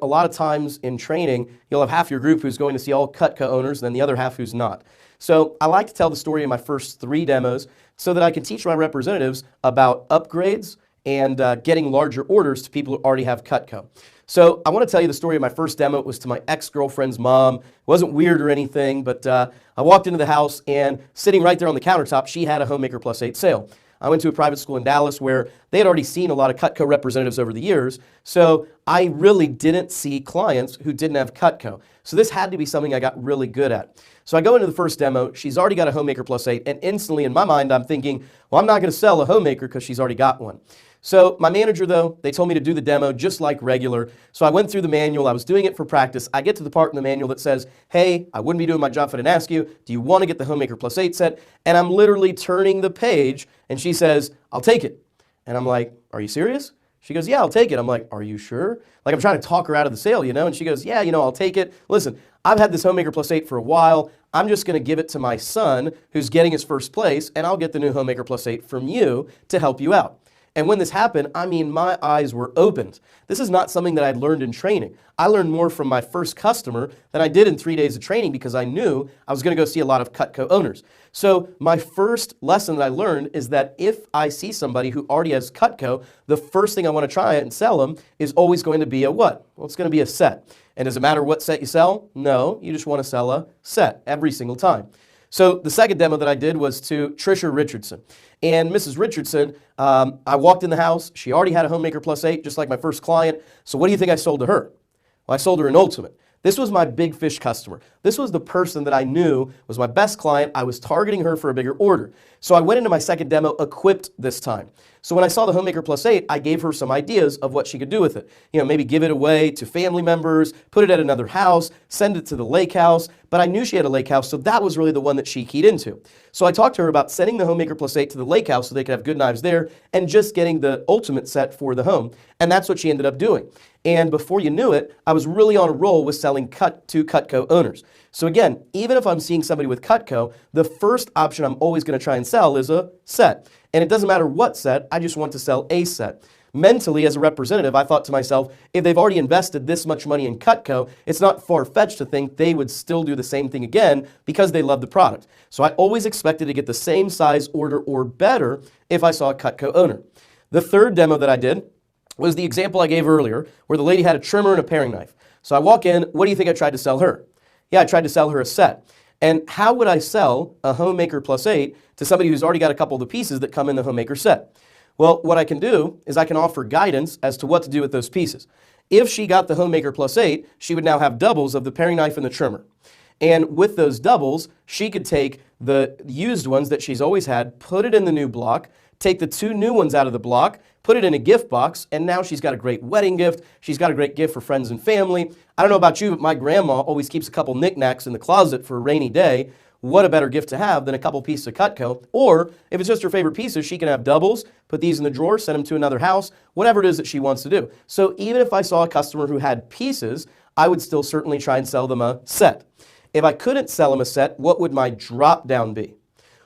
a lot of times in training, you'll have half your group who's going to see all CUTCO owners, and then the other half who's not. So I like to tell the story in my first 3 demos so that I can teach my representatives about upgrades and getting larger orders to people who already have CUTCO. So I want to tell you the story of my first demo. It was to my ex-girlfriend's mom. It wasn't weird or anything, but I walked into the house, and sitting right there on the countertop, she had a Homemaker Plus 8 sale. I went to a private school in Dallas where they had already seen a lot of CUTCO representatives over the years, so I really didn't see clients who didn't have CUTCO. So this had to be something I got really good at. So I go into the first demo, she's already got a Homemaker Plus 8, and instantly in my mind I'm thinking, well, I'm not going to sell a Homemaker because she's already got one. So my manager, though, they told me to do the demo just like regular. So I went through the manual. I was doing it for practice. I get to the part in the manual that says, hey, I wouldn't be doing my job if I didn't ask you, do you want to get the Homemaker Plus 8 set? And I'm literally turning the page, and she says, I'll take it. And I'm like, are you serious? She goes, yeah, I'll take it. I'm like, are you sure? Like, I'm trying to talk her out of the sale, you know? And she goes, yeah, I'll take it. Listen, I've had this Homemaker Plus 8 for a while. I'm just going to give it to my son who's getting his first place, and I'll get the new Homemaker Plus 8 from you to help you out. And when this happened, I mean, my eyes were opened. This is not something that I'd learned in training. I learned more from my first customer than I did in 3 days of training because I knew I was going to go see a lot of CUTCO owners. So my first lesson that I learned is that if I see somebody who already has CUTCO, the first thing I want to try and sell them is always going to be a what? Well, it's going to be a set. And does it matter what set you sell? No, you just want to sell a set every single time. So the second demo that I did was to Trisha Richardson. And Mrs. Richardson, I walked in the house. She already had a Homemaker Plus 8, just like my first client. So what do you think I sold to her? Well, I sold her an Ultimate. This was my big fish customer. This was the person that I knew was my best client. I was targeting her for a bigger order. So I went into my second demo equipped this time. So when I saw the Homemaker Plus 8, I gave her some ideas of what she could do with it. Maybe give it away to family members, put it at another house, send it to the lake house. But I knew she had a lake house, so that was really the one that she keyed into. So I talked to her about sending the Homemaker Plus 8 to the lake house so they could have good knives there and just getting the Ultimate set for the home. And that's what she ended up doing. And before you knew it, I was really on a roll with selling to CUTCO owners. So again, even if I'm seeing somebody with CUTCO, the first option I'm always going to try and sell is a set. And it doesn't matter what set, I just want to sell a set. Mentally, as a representative, I thought to myself, if they've already invested this much money in CUTCO, it's not far-fetched to think they would still do the same thing again because they love the product. So I always expected to get the same size order or better if I saw a CUTCO owner. The third demo that I did was the example I gave earlier, where the lady had a trimmer and a paring knife. So I walk in, what do you think I tried to sell her? Yeah, I tried to sell her a set. And how would I sell a Homemaker Plus 8 to somebody who's already got a couple of the pieces that come in the Homemaker set? Well, what I can do is I can offer guidance as to what to do with those pieces. If she got the Homemaker Plus 8, she would now have doubles of the paring knife and the trimmer. And with those doubles, she could take the used ones that she's always had, put it in the new block, take the 2 new ones out of the block, put it in a gift box, and now she's got a great wedding gift. She's got a great gift for friends and family. I don't know about you, but my grandma always keeps a couple knickknacks in the closet for a rainy day. What a better gift to have than a couple pieces of CUTCO. Or if it's just her favorite pieces, she can have doubles, put these in the drawer, send them to another house, whatever it is that she wants to do. So even if I saw a customer who had pieces, I would still certainly try and sell them a set. If I couldn't sell them a set, what would my drop down be?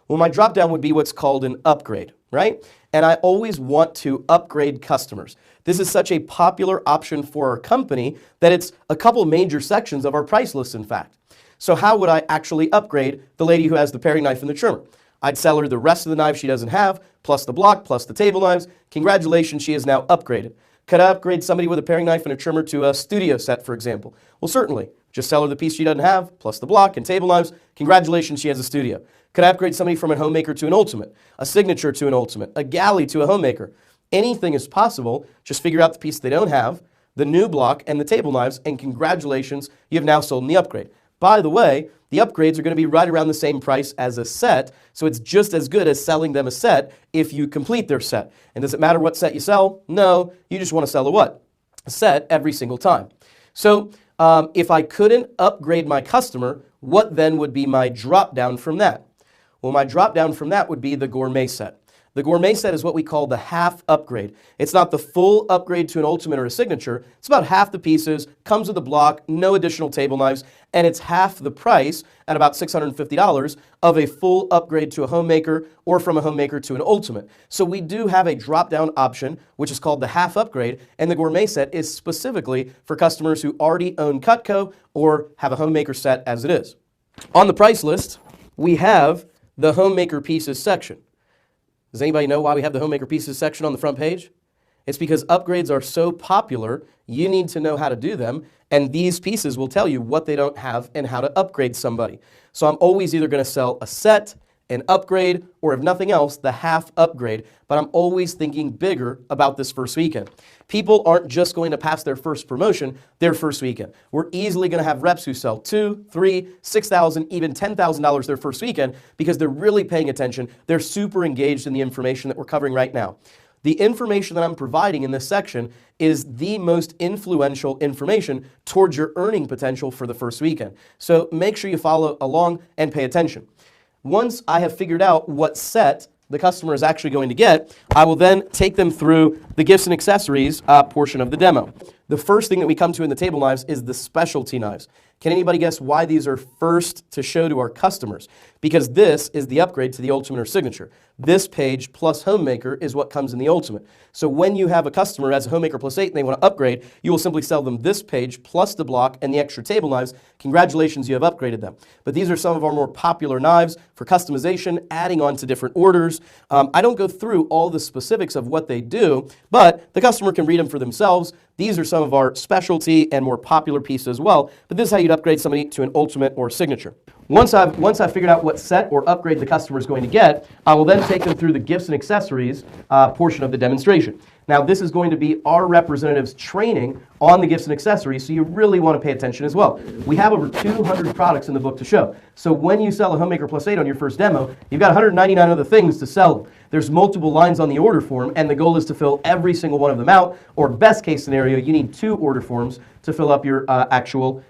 Well, my drop down would be what's called an upgrade, right? And I always want to upgrade customers. This is such a popular option for our company that it's a couple major sections of our price list, in fact. So how would I actually upgrade the lady who has the paring knife and the trimmer? I'd sell her the rest of the knives she doesn't have, plus the block, plus the table knives. Congratulations, she is now upgraded. Could I upgrade somebody with a paring knife and a trimmer to a studio set, for example? Well, certainly. Just sell her the piece she doesn't have, plus the block and table knives. Congratulations, she has a studio. Could I upgrade somebody from a Homemaker to an Ultimate, a Signature to an Ultimate, a Galley to a Homemaker? Anything is possible. Just figure out the piece they don't have, the new block, and the table knives, and congratulations, you have now sold in the upgrade. By the way, the upgrades are going to be right around the same price as a set, so it's just as good as selling them a set if you complete their set. And does it matter what set you sell? No, you just want to sell a what? A set every single time. So if I couldn't upgrade my customer, what then would be my drop down from that? Well, my drop down from that would be the gourmet set. The gourmet set is what we call the half upgrade. It's not the full upgrade to an ultimate or a signature. It's about half the pieces, comes with a block, no additional table knives, and it's half the price at about $650 of a full upgrade to a homemaker or from a homemaker to an ultimate. So we do have a drop-down option, which is called the half upgrade, and the gourmet set is specifically for customers who already own CUTCO or have a homemaker set as it is. On the price list, we have the homemaker pieces section. Does anybody know why we have the homemaker pieces section on the front page? It's because upgrades are so popular, you need to know how to do them, and these pieces will tell you what they don't have and how to upgrade somebody. So I'm always either going to sell a set, an upgrade, or if nothing else, the half upgrade, but I'm always thinking bigger about this first weekend. People aren't just going to pass their first promotion their first weekend. We're easily going to have reps who sell $2,000, $3,000, $6,000, even $10,000 their first weekend because they're really paying attention. They're super engaged in the information that we're covering right now. The information that I'm providing in this section is the most influential information towards your earning potential for the first weekend. So make sure you follow along and pay attention. Once I have figured out what set the customer is actually going to get, I will then take them through the gifts and accessories portion of the demo. The first thing that we come to in the table knives is the specialty knives. Can anybody guess why these are first to show to our customers? Because this is the upgrade to the ultimate or signature. This page plus homemaker is what comes in the ultimate. So when you have a customer as a homemaker plus 8 and they want to upgrade, you will simply sell them this page plus the block and the extra table knives. Congratulations, you have upgraded them. But these are some of our more popular knives for customization, adding on to different orders. I don't go through all the specifics of what they do, but the customer can read them for themselves. These are some of our specialty and more popular pieces as well, but this is how you'd upgrade somebody to an ultimate or signature. Once I've figured out what set or upgrade the customer is going to get, I will then take them through the gifts and accessories portion of the demonstration. Now, this is going to be our representatives' training on the gifts and accessories, so you really want to pay attention as well. We have over 200 products in the book to show. So when you sell a homemaker plus 8 on your first demo, you've got 199 other things to sell them. There's multiple lines on the order form, and the goal is to fill every single one of them out, or best case scenario, you need 2 order forms to fill up your actual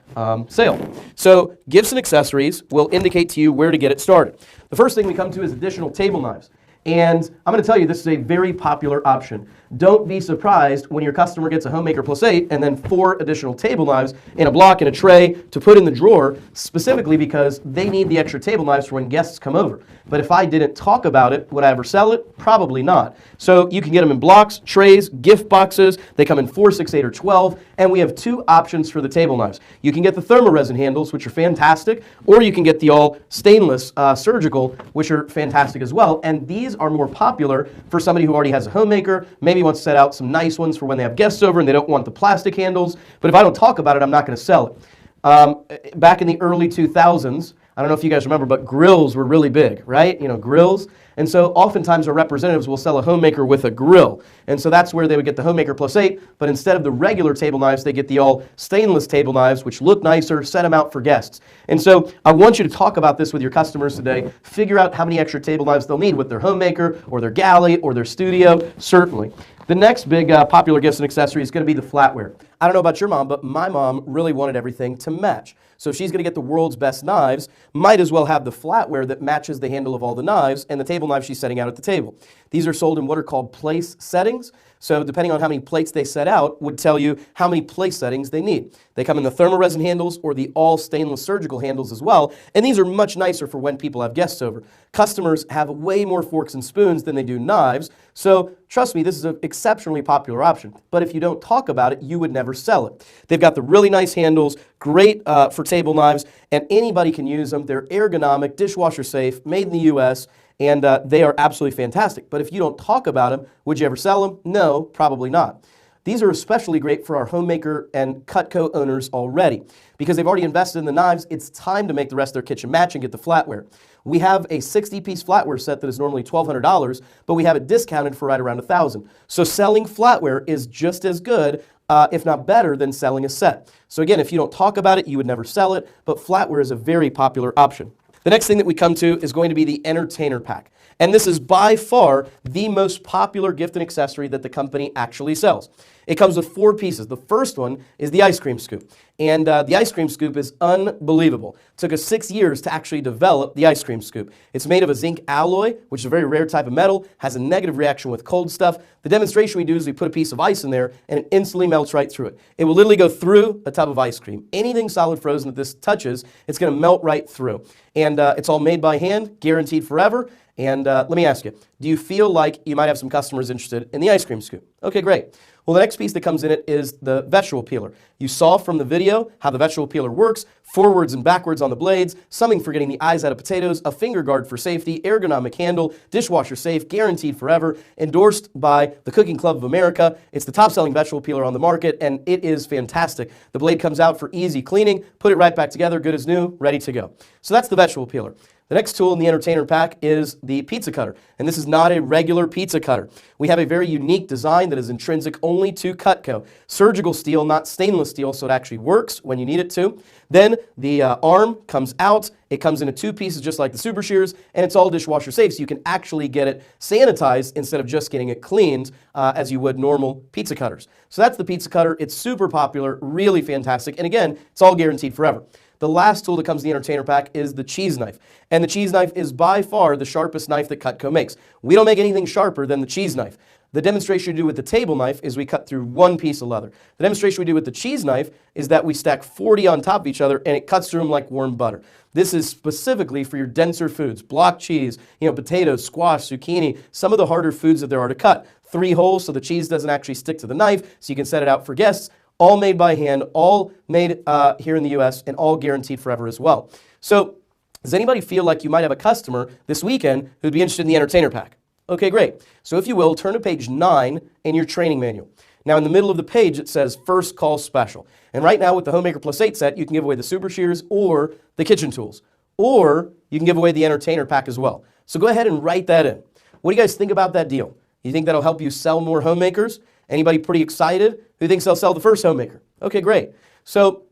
sale. So gifts and accessories will indicate to you where to get it started. The first thing we come to is additional table knives. And I'm going to tell you this is a very popular option. Don't be surprised when your customer gets a homemaker plus 8 and then 4 additional table knives in a block and a tray to put in the drawer, specifically because they need the extra table knives for when guests come over. But if I didn't talk about it, would I ever sell it? Probably not. So you can get them in blocks, trays, gift boxes. They come in 4, 6, 8, or 12. And we have 2 options for the table knives. You can get the thermoresin handles, which are fantastic, or you can get the all stainless surgical, which are fantastic as well. And these are more popular for somebody who already has a homemaker, maybe wants to set out some nice ones for when they have guests over and they don't want the plastic handles. But if I don't talk about it, I'm not going to sell it. Back in the early 2000s, I don't know if you guys remember, but grills were really big, right? You know, grills. And so oftentimes our representatives will sell a homemaker with a grill. And so that's where they would get the homemaker plus 8, but instead of the regular table knives, they get the all stainless table knives, which look nicer, set them out for guests. And so I want you to talk about this with your customers today. Figure out how many extra table knives they'll need with their homemaker or their galley or their studio, certainly. The next big popular gifts and accessory is going to be the flatware. I don't know about your mom, but my mom really wanted everything to match. So if she's going to get the world's best knives, might as well have the flatware that matches the handle of all the knives and the table knives she's setting out at the table. These are sold in what are called place settings. So depending on how many plates they set out would tell you how many place settings they need. They come in the thermoresin handles or the all stainless surgical handles as well, and these are much nicer for when people have guests over. Customers have way more forks and spoons than they do knives, so trust me, this is an exceptionally popular option. But if you don't talk about it, you would never sell it. They've got the really nice handles, great for table knives, and anybody can use them. They're ergonomic, dishwasher safe, made in the U.S., and they are absolutely fantastic. But if you don't talk about them, would you ever sell them? No, probably not. These are especially great for our homemaker and CUTCO owners already. Because they've already invested in the knives, it's time to make the rest of their kitchen match and get the flatware. We have a 60-piece flatware set that is normally $1,200, but we have it discounted for right around $1,000. So selling flatware is just as good, if not better, than selling a set. So again, if you don't talk about it, you would never sell it, but flatware is a very popular option. The next thing that we come to is going to be the entertainer pack. And this is by far the most popular gift and accessory that the company actually sells. It comes with 4 pieces. The first one is the ice cream scoop. And the ice cream scoop is unbelievable. It took us 6 years to actually develop the ice cream scoop. It's made of a zinc alloy, which is a very rare type of metal, has a negative reaction with cold stuff. The demonstration we do is we put a piece of ice in there and it instantly melts right through it. It will literally go through a tub of ice cream. Anything solid frozen that this touches, it's going to melt right through. And it's all made by hand, guaranteed forever. And let me ask you, do you feel like you might have some customers interested in the ice cream scoop? Okay, great. Well, the next piece that comes in it is the vegetable peeler. You saw from the video how the vegetable peeler works, forwards and backwards on the blades, something for getting the eyes out of potatoes, a finger guard for safety, ergonomic handle, dishwasher safe, guaranteed forever, endorsed by the Cooking Club of America. It's the top-selling vegetable peeler on the market, and it is fantastic. The blade comes out for easy cleaning, put it right back together, good as new, ready to go. So that's the vegetable peeler. The next tool in the entertainer pack is the pizza cutter, and this is not a regular pizza cutter. We have a very unique design that is intrinsic only to CUTCO. Surgical steel, not stainless steel, so it actually works when you need it to. Then the arm comes out. It comes into 2 pieces just like the super shears, and it's all dishwasher safe, so you can actually get it sanitized instead of just getting it cleaned as you would normal pizza cutters. So that's the pizza cutter. It's super popular, really fantastic, and again, it's all guaranteed forever. The last tool that comes in the entertainer pack is the cheese knife. And the cheese knife is by far the sharpest knife that CUTCO makes. We don't make anything sharper than the cheese knife. The demonstration we do with the table knife is we cut through 1 piece of leather. The demonstration we do with the cheese knife is that we stack 40 on top of each other and it cuts through them like warm butter. This is specifically for your denser foods, block cheese, potatoes, squash, zucchini, some of the harder foods that there are to cut. 3 holes so the cheese doesn't actually stick to the knife so you can set it out for guests. All made by hand, all made here in the U.S., and all guaranteed forever as well. So does anybody feel like you might have a customer this weekend who'd be interested in the entertainer pack? Okay, great. So if you will, turn to page 9 in your training manual. Now in the middle of the page it says First Call Special. And right now with the Homemaker Plus 8 set, you can give away the super shears or the kitchen tools. Or you can give away the entertainer pack as well. So go ahead and write that in. What do you guys think about that deal? You think that'll help you sell more homemakers? Anybody pretty excited? Who thinks they'll sell the first homemaker? Okay, great. So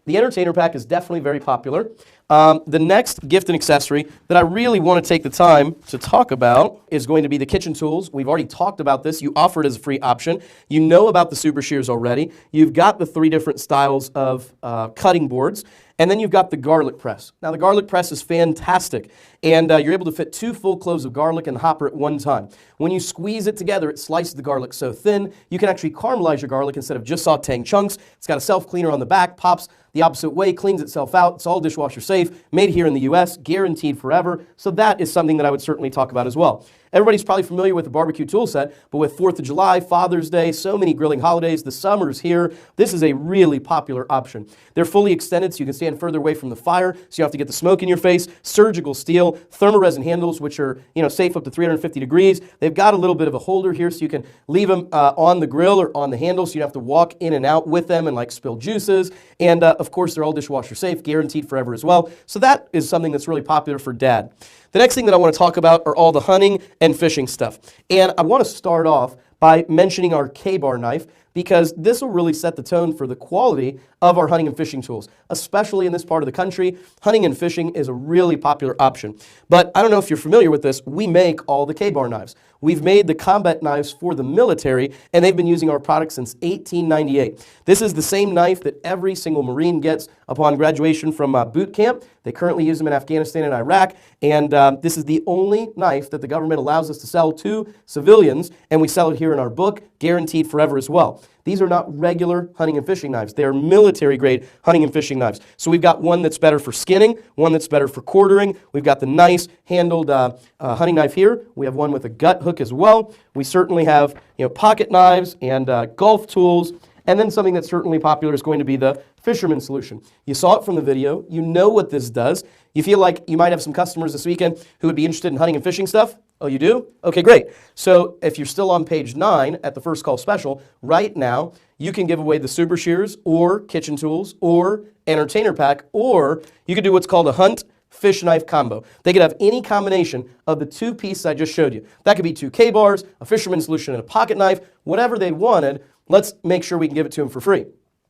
the entertainer pack is definitely very popular. The next gift and accessory that I really want to take the time to talk about is going to be the kitchen tools. We've already talked about this. You offer it as a free option. You know about the super shears already. You've got the 3 different styles of cutting boards. And then you've got the garlic press. Now the garlic press is fantastic. And you're able to fit 2 full cloves of garlic in the hopper at one time. When you squeeze it together, it slices the garlic so thin, you can actually caramelize your garlic instead of just sauteing chunks. It's got a self-cleaner on the back, pops the opposite way, cleans itself out. It's all dishwasher safe, made here in the U.S., guaranteed forever. So that is something that I would certainly talk about as well. Everybody's probably familiar with the barbecue tool set, but with 4th of July, Father's Day, so many grilling holidays, the summer's here, this is a really popular option. They're fully extended so you can stand further away from the fire, so you don't have to get the smoke in your face. Surgical steel, thermoresin handles, which are safe up to 350 degrees. They've got a little bit of a holder here so you can leave them on the grill or on the handle so you don't have to walk in and out with them and like spill juices. And of course, they're all dishwasher safe, guaranteed forever as well. So that is something that's really popular for Dad. The next thing that I want to talk about are all the hunting and fishing stuff. And I want to start off by mentioning our K-bar knife because this will really set the tone for the quality of our hunting and fishing tools, especially in this part of the country. Hunting and fishing is a really popular option. But I don't know if you're familiar with this, we make all the K-bar knives. We've made the combat knives for the military, and they've been using our product since 1898. This is the same knife that every single Marine gets upon graduation from boot camp. They currently use them in Afghanistan and Iraq, and this is the only knife that the government allows us to sell to civilians, and we sell it here in our book, guaranteed forever as well. These are not regular hunting and fishing knives. They are military-grade hunting and fishing knives. So we've got one that's better for skinning, one that's better for quartering. We've got the nice handled hunting knife here. We have one with a gut hook as well. We certainly have pocket knives and golf tools. And then something that's certainly popular is going to be the fisherman solution. You saw it from the video. You know what this does. You feel like you might have some customers this weekend who would be interested in hunting and fishing stuff? Oh, you do? Okay, great. So if you're still on page 9 at the First Call Special, right now you can give away the super shears or kitchen tools or entertainer pack, or you could do what's called a hunt fish knife combo. They could have any combination of the 2 pieces I just showed you. That could be 2 K-bars, a fisherman solution, and a pocket knife, whatever they wanted. Let's make sure we can give it to them for free.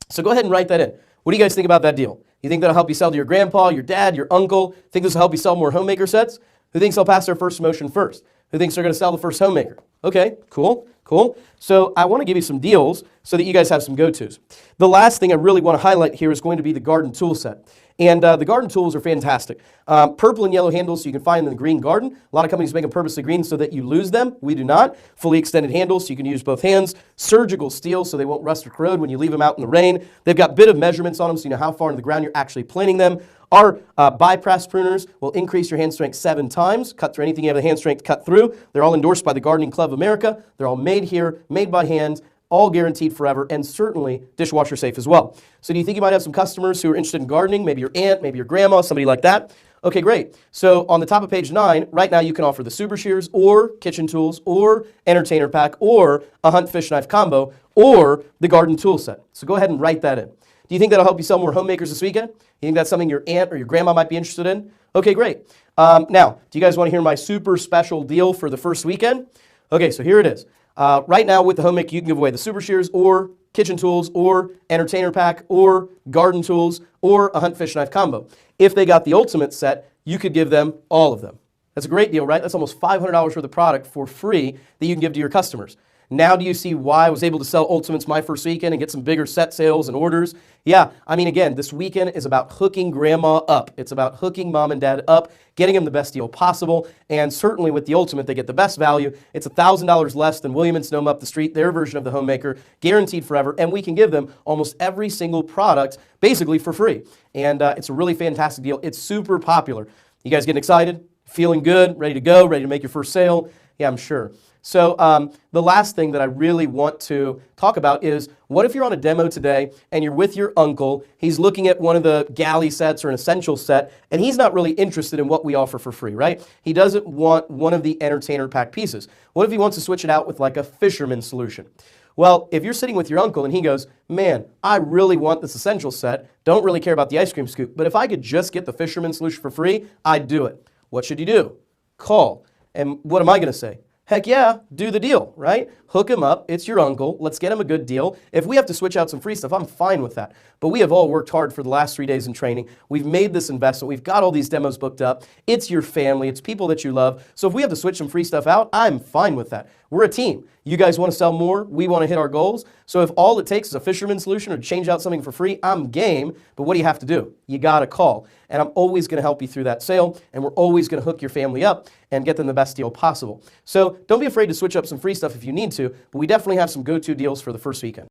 So go ahead and write that in. What do you guys think about that deal? You think that'll help you sell to your grandpa, your dad, your uncle? Think this will help you sell more homemaker sets? Who thinks they'll pass their first promotion first? Who thinks they're going to sell the first homemaker? Okay, cool, cool. So I want to give you some deals so that you guys have some go-tos. The last thing I really want to highlight here is going to be the garden tool set. And the garden tools are fantastic. Purple and yellow handles, so you can find them in the green garden. A lot of companies make them purposely green so that you lose them. We do not. Fully extended handles, so you can use both hands. Surgical steel, so they won't rust or corrode when you leave them out in the rain. They've got bit of measurements on them, so you know how far into the ground you're actually planting them. Our bypass pruners will increase your hand strength 7 times. Cut through anything you have the hand strength to cut through. They're all endorsed by the Gardening Club of America. They're all made here, made by hand, all guaranteed forever, and certainly dishwasher safe as well. So do you think you might have some customers who are interested in gardening? Maybe your aunt, maybe your grandma, somebody like that. Okay, great. So on the top of page 9, right now you can offer the super shears or kitchen tools or entertainer pack or a hunt fish knife combo or the garden tool set. So go ahead and write that in. Do you think that'll help you sell more homemakers this weekend? You think that's something your aunt or your grandma might be interested in? Okay, great. Now, do you guys want to hear my super special deal for the first weekend? Okay, so here it is. Right now with the homemaker, you can give away the super shears or kitchen tools or entertainer pack or garden tools or a hunt fish knife combo. If they got the ultimate set, you could give them all of them. That's a great deal, right? That's almost $500 worth of product for free that you can give to your customers. Now do you see why I was able to sell Ultimates my first weekend and get some bigger set sales and orders? Yeah, I mean, again, this weekend is about hooking grandma up. It's about hooking mom and dad up, getting them the best deal possible, and certainly with the Ultimate, they get the best value. It's $1,000 less than William & Sonoma up the street, their version of the homemaker, guaranteed forever, and we can give them almost every single product basically for free. And it's a really fantastic deal. It's super popular. You guys getting excited? Feeling good? Ready to go? Ready to make your first sale? Yeah, I'm sure. So the last thing that I really want to talk about is, what if you're on a demo today and you're with your uncle, he's looking at one of the galley sets or an essential set, and he's not really interested in what we offer for free, right? He doesn't want one of the entertainer pack pieces. What if he wants to switch it out with like a fisherman solution? Well, if you're sitting with your uncle and he goes, man, I really want this essential set, don't really care about the ice cream scoop, but if I could just get the fisherman solution for free, I'd do it. What should you do? Call. And what am I going to say? Heck yeah, do the deal, right? Hook him up. It's your uncle. Let's get him a good deal. If we have to switch out some free stuff, I'm fine with that. But we have all worked hard for the last 3 days in training. We've made this investment. We've got all these demos booked up. It's your family. It's people that you love. So if we have to switch some free stuff out, I'm fine with that. We're a team. You guys want to sell more. We want to hit our goals. So if all it takes is a fisherman solution or to change out something for free, I'm game. But what do you have to do? You got to call. And I'm always going to help you through that sale. And we're always going to hook your family up and get them the best deal possible. So don't be afraid to switch up some free stuff if you need to. But we definitely have some go-to deals for the first weekend.